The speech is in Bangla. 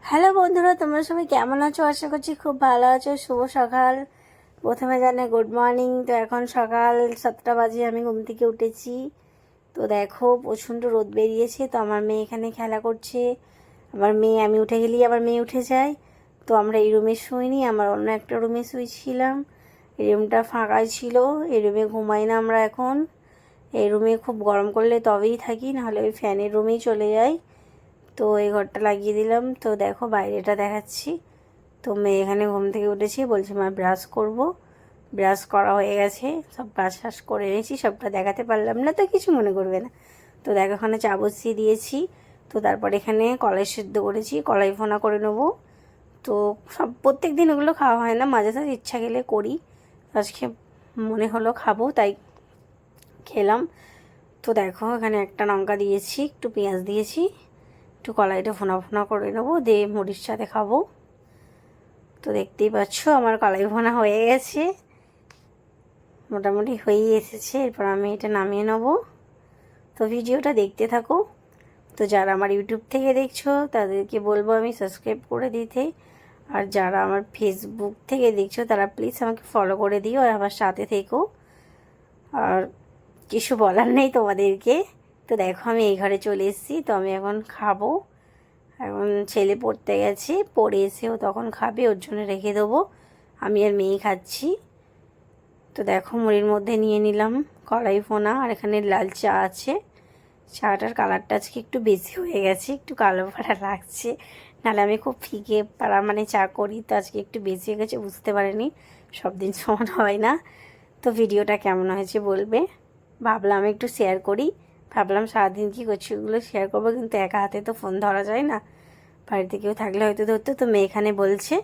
হ্যালো বন্ধুরা, তোমরা সবাই কেমন আছো? আশা করছি খুব ভালো আছো। শুভ সকাল। প্রথমে জানাই গুড মর্নিং। তো এখন সকাল 7টা বাজে, আমি ঘুম থেকে উঠেছি। তো দেখো প্রচণ্ড রোদ বেরিয়েছে। তো আমার মেয়ে এখানে খেলা করছে। আমার মেয়ে, আমি উঠে গেলেই আবার মেয়ে উঠে যায়। তো আমরা এই রুমে শুইনি, আমরা অন্য একটা রুমে শুয়েছিলাম। এই রুমটা ফাঁকাই ছিল। এই রুমে ঘুমাই না আমরা এখন। এই রুমে খুব গরম করলে তবেই থাকি, নাহলে ওই ফ্যানের রুমেই চলে যাই। তো এই ঘরটা লাগিয়ে দিলাম। তো দেখো বাইরেটা দেখাচ্ছি। তো মেয়ে এখানে ঘুম থেকে উঠেছি, বলছে মা ব্রাশ করব। ব্রাশ করা হয়ে গেছে, সব ব্রাশ শ্বাস করে এনেছি। সবটা দেখাতে পারলাম না, তো কিছু মনে করবে না। তো দেখো এখানে চা বসিয়ে দিয়েছি। তো তারপর এখানে কলাই সিদ্ধ করেছি, কলাই ভোনা করে নেবো। তো সব প্রত্যেক দিন ওগুলো খাওয়া হয় না, মাঝে সাঝে ইচ্ছা গেলে করি। আজকে মনে হলো খাবো, তাই খেলাম। তো দেখো এখানে একটা লঙ্কা দিয়েছি, একটু পেঁয়াজ দিয়েছি, একটু কলাইটা ভোনা ভোনা করে নেবো, দিয়ে মুড়ির সাথে খাবো। তো দেখতেই পাচ্ছ আমার কলাই ভোনা হয়ে গেছে, মোটামুটি হয়েই এসেছে। এরপর আমি এটা নামিয়ে নেবো। তো ভিডিওটা দেখতে থাকো। তো যারা আমার ইউটিউব থেকে দেখছো তাদেরকে বলবো আমি সাবস্ক্রাইব করে দিতে। আর যারা আমার ফেসবুক থেকে দেখছো তারা প্লিজ আমাকে ফলো করে দিও আর আমার সাথে থেকো। আর কিছু বলার নেই তোমাদেরকে। তো দেখো আমি এই ঘরে চলে এসেছি। তো আমি এখন খাবো। এখন ছেলে পড়তে গেছে, পড়ে এসেও তখন খাবে, ওর জন্য রেখে দেবো। আমি আর মেয়ে খাচ্ছি। তো দেখো মুড়ির মধ্যে নিয়ে নিলাম কলাই ভোনা, আর এখানে লাল চা আছে। চাটার কালারটা আজকে একটু বেশি হয়ে গেছে, একটু কালো পাড়া লাগছে। নাহলে আমি খুব ফিকে পাড়া মানে চা করি, তো আজকে একটু বেশি হয়ে গেছে, বুঝতে পারিনি। সব দিন সমান হয় না। তো ভিডিওটা কেমন হয়েছে বলবে। ভাবলাম একটু শেয়ার করি। ভাবলাম সারাদিন কী করছি ওগুলো শেয়ার করবো, কিন্তু একা হাতে তো ফোন ধরা যায় না। বাড়িতে কেউ থাকলে হয়তো ধরতো। তো মেয়ে এখানে বলছে